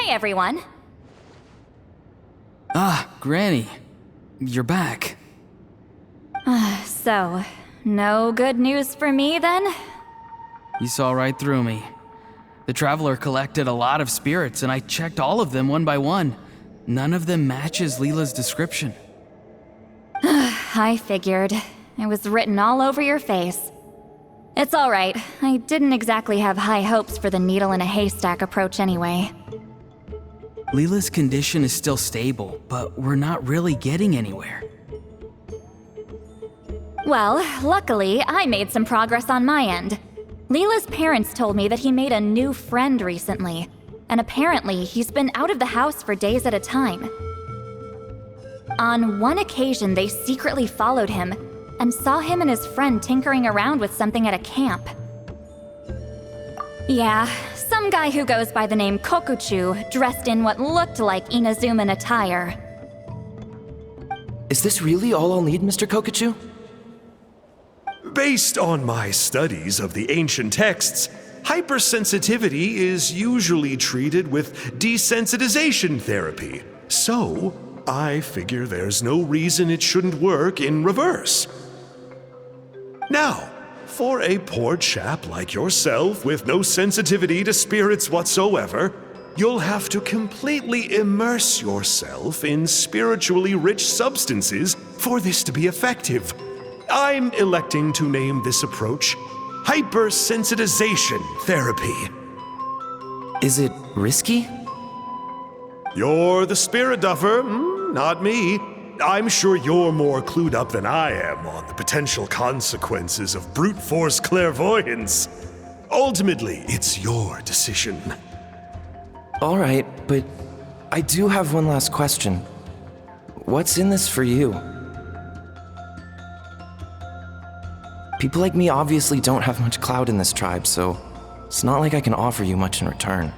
Hey, everyone. Ah, Granny. You're back. So, no good news for me then? You saw right through me. The Traveler collected a lot of spirits, and I checked all of them one by one. None of them matches Leela's description. I figured. It was written all over your face. It's alright. I didn't exactly have high hopes for the needle in a haystack approach anyway. Leela's condition is still stable, but we're not really getting anywhere. Well, luckily, I made some progress on my end. Leela's parents told me that he made a new friend recently, and apparently he's been out of the house for days at a time. On one occasion, they secretly followed him and saw him and his friend tinkering around with something at a camp. Yeah, some guy who goes by the name Kokuchu, dressed in what looked like Inazuman attire. Is this really all I'll need, Mr. Kokuchu? Based on my studies of the ancient texts, hypersensitivity is usually treated with desensitization therapy. So, I figure there's no reason it shouldn't work in reverse. Now, for a poor chap like yourself with no sensitivity to spirits whatsoever, you'll have to completely immerse yourself in spiritually rich substances for this to be effective. I'm electing to name this approach hypersensitization therapy. Is it risky? You're the spirit duffer, not me. I'm sure you're more clued up than I am on the potential consequences of brute force clairvoyance. Ultimately, it's your decision. All right, but I do have one last question. What's in this for you? People like me obviously don't have much clout in this tribe, so it's not like I can offer you much in return.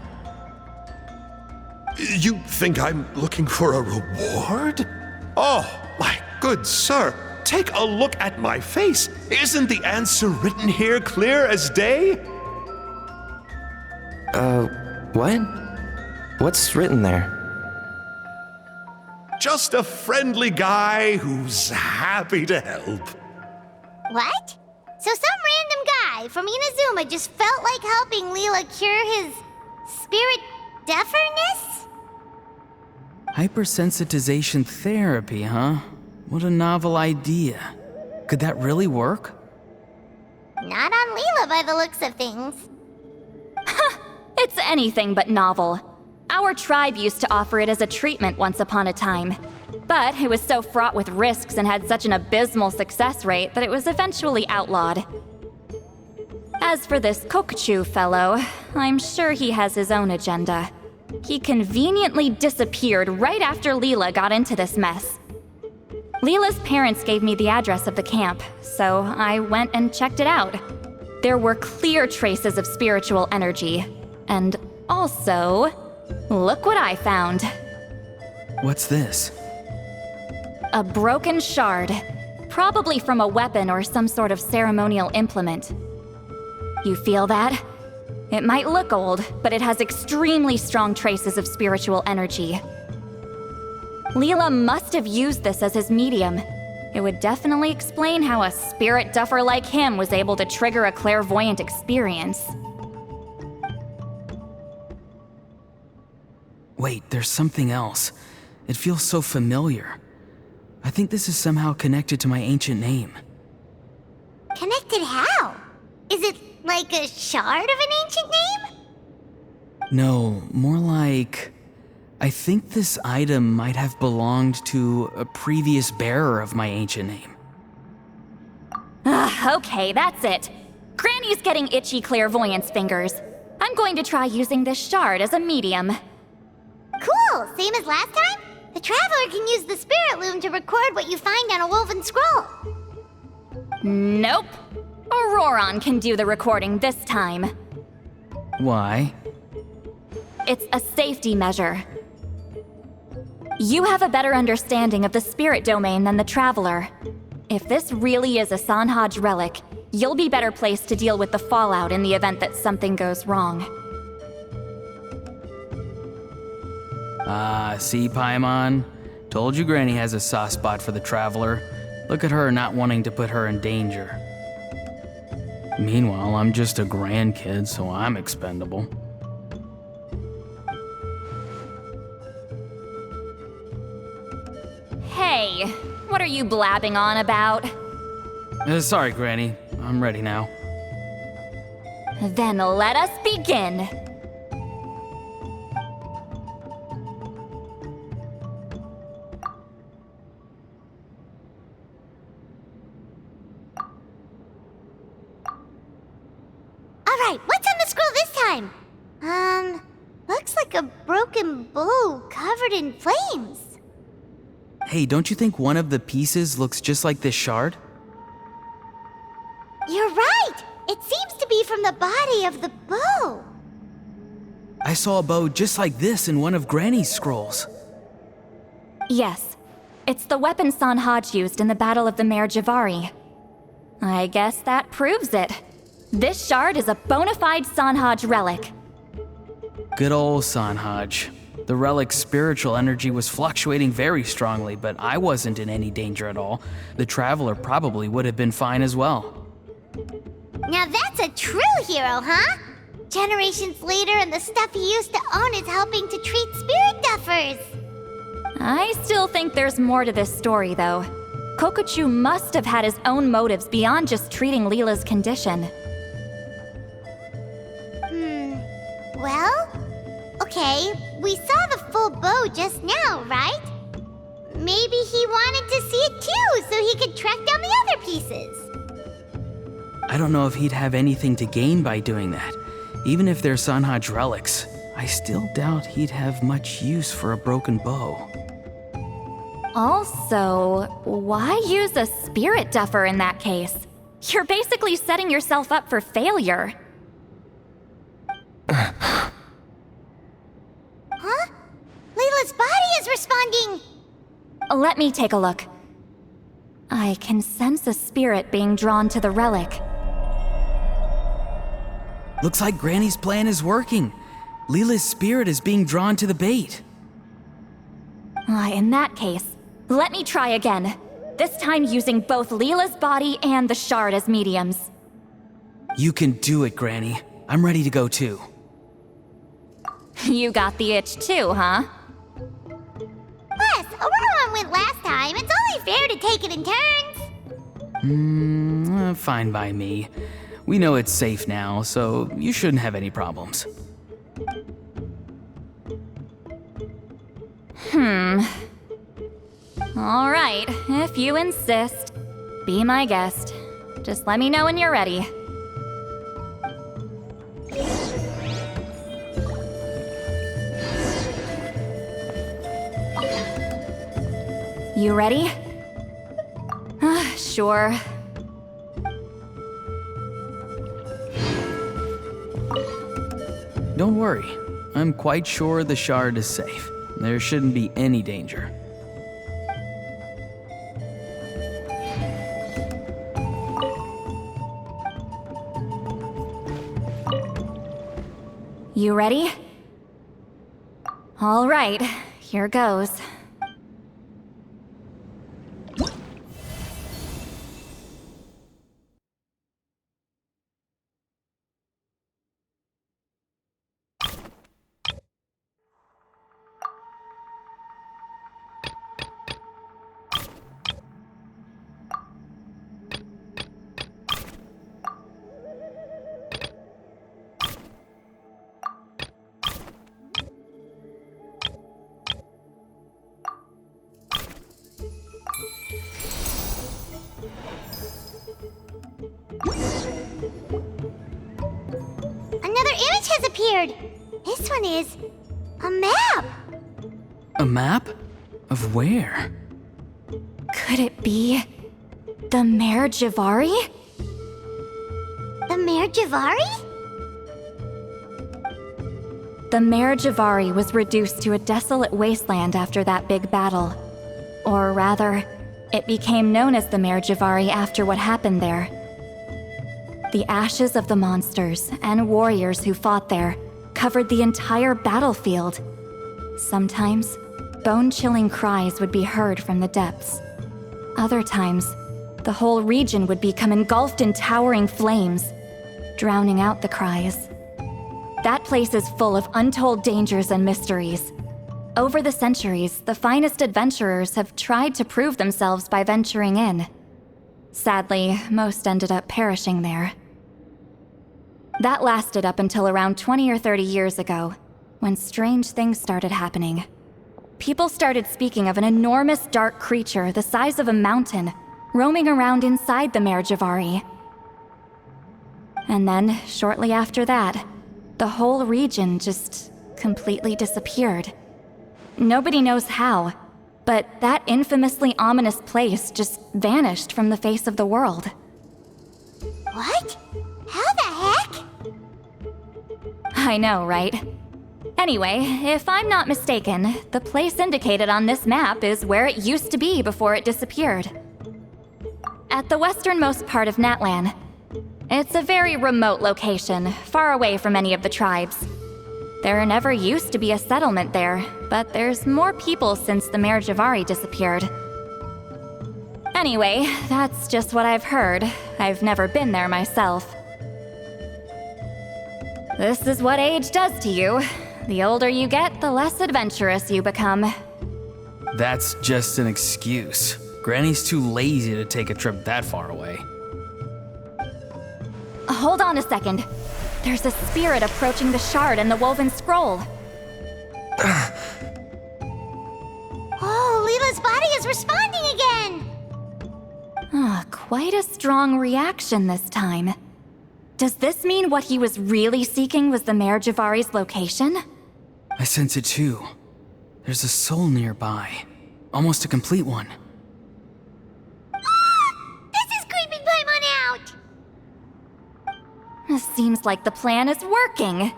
You think I'm looking for a reward? Oh, my good sir, take a look at my face. Isn't the answer written here clear as day? What? What's written there? Just a friendly guy who's happy to help. What? So some random guy from Inazuma just felt like helping Leela cure his spirit deafness? Hypersensitization therapy, huh? What a novel idea. Could that really work? Not on Leela by the looks of things. It's anything but novel. Our tribe used to offer it as a treatment once upon a time. But it was so fraught with risks and had such an abysmal success rate that it was eventually outlawed. As for this Kokuchu fellow, I'm sure he has his own agenda. He conveniently disappeared right after Leela got into this mess. Leela's parents gave me the address of the camp, so I went and checked it out. There were clear traces of spiritual energy. And also, look what I found. What's this? A broken shard, probably from a weapon or some sort of ceremonial implement. You feel that? It might look old, but it has extremely strong traces of spiritual energy. Leela must have used this as his medium. It would definitely explain how a spirit duffer like him was able to trigger a clairvoyant experience. Wait, there's something else. It feels so familiar. I think this is somehow connected to my ancient name. Connected how? Is it like a shard of an ancient name? No, more like... I think this item might have belonged to a previous bearer of my ancient name. Okay, that's it. Granny's getting itchy clairvoyance fingers. I'm going to try using this shard as a medium. Cool, same as last time? The Traveler can use the Spirit Loom to record what you find on a woven scroll. Nope. Auroron can do the recording this time. Why? It's a safety measure. You have a better understanding of the spirit domain than the Traveler. If this really is a Sanhaj relic, you'll be better placed to deal with the fallout in the event that something goes wrong. See, Paimon? Told you Granny has a soft spot for the Traveler. Look at her not wanting to put her in danger. Meanwhile, I'm just a grandkid, so I'm expendable. Hey, what are you blabbing on about? Sorry, Granny. I'm ready now. Then let us begin. Alright, what's on the scroll this time? Looks like a broken bow covered in flames. Hey, don't you think one of the pieces looks just like this shard? You're right! It seems to be from the body of the bow. I saw a bow just like this in one of Granny's scrolls. Yes, it's the weapon Sanhaj used in the Battle of the Mare Javari. I guess that proves it. This shard is a bona fide Sanhaj relic. Good old Sanhaj. The relic's spiritual energy was fluctuating very strongly, but I wasn't in any danger at all. The Traveler probably would have been fine as well. Now that's a true hero, huh? Generations later and the stuff he used to own is helping to treat spirit duffers. I still think there's more to this story, though. Kokochu must have had his own motives beyond just treating Leela's condition. Well, okay, we saw the full bow just now, right? Maybe he wanted to see it too, so he could track down the other pieces. I don't know if he'd have anything to gain by doing that. Even if they're Sanhaj relics, I still doubt he'd have much use for a broken bow. Also, why use a spirit duffer in that case? You're basically setting yourself up for failure. Huh? Leela's body is responding! Let me take a look. I can sense a spirit being drawn to the relic. Looks like Granny's plan is working. Leela's spirit is being drawn to the bait. In that case, let me try again. This time using both Leela's body and the shard as mediums. You can do it, Granny. I'm ready to go too. You got the itch too, huh? Plus, Auroron went last time. It's only fair to take it in turns. Fine by me. We know it's safe now, so you shouldn't have any problems. All right, if you insist. Be my guest. Just let me know when you're ready. You ready? Sure. Don't worry. I'm quite sure the shard is safe. There shouldn't be any danger. You ready? All right, here goes. Another image has appeared. This one is a map. A map? Of where? Could it be the Mare Javari? The Mare Javari? The Mare Javari was reduced to a desolate wasteland after that big battle. Or rather, it became known as the Mare Javari after what happened there. The ashes of the monsters and warriors who fought there covered the entire battlefield. Sometimes, bone-chilling cries would be heard from the depths. Other times, the whole region would become engulfed in towering flames, drowning out the cries. That place is full of untold dangers and mysteries. Over the centuries, the finest adventurers have tried to prove themselves by venturing in. Sadly, most ended up perishing there. That lasted up until around 20 or 30 years ago, when strange things started happening. People started speaking of an enormous dark creature the size of a mountain, roaming around inside the Mare Javari. And then, shortly after that, the whole region just completely disappeared. Nobody knows how, but that infamously ominous place just vanished from the face of the world. What? How the heck? I know, right? Anyway, if I'm not mistaken, the place indicated on this map is where it used to be before it disappeared. At the westernmost part of Natlan. It's a very remote location, far away from any of the tribes. There never used to be a settlement there, but there's more people since the Mare Javari disappeared. Anyway, that's just what I've heard. I've never been there myself. This is what age does to you. The older you get, the less adventurous you become. That's just an excuse. Granny's too lazy to take a trip that far away. Hold on a second. There's a spirit approaching the shard and the woven scroll. Oh, Leela's body is responding again! Quite a strong reaction this time. Does this mean what he was really seeking was the Mare Javari's location? I sense it too. There's a soul nearby. Almost a complete one. This is creeping Paimon out! Seems like the plan is working.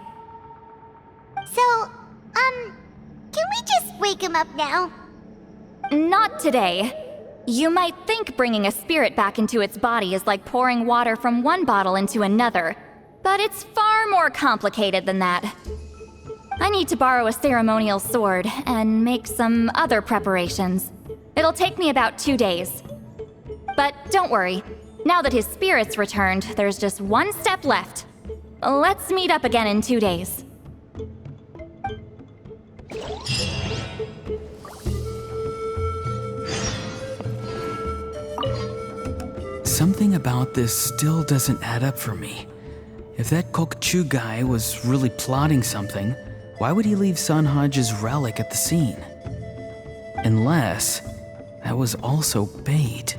So, can we just wake him up now? Not today. You might think bringing a spirit back into its body is like pouring water from one bottle into another, but it's far more complicated than that. I need to borrow a ceremonial sword and make some other preparations. It'll take me about 2 days. But don't worry, now that his spirit's returned, there's just one step left. Let's meet up again in 2 days. Something about this still doesn't add up for me. If that Kokchu guy was really plotting something, why would he leave Sanhage's relic at the scene? Unless that was also bait.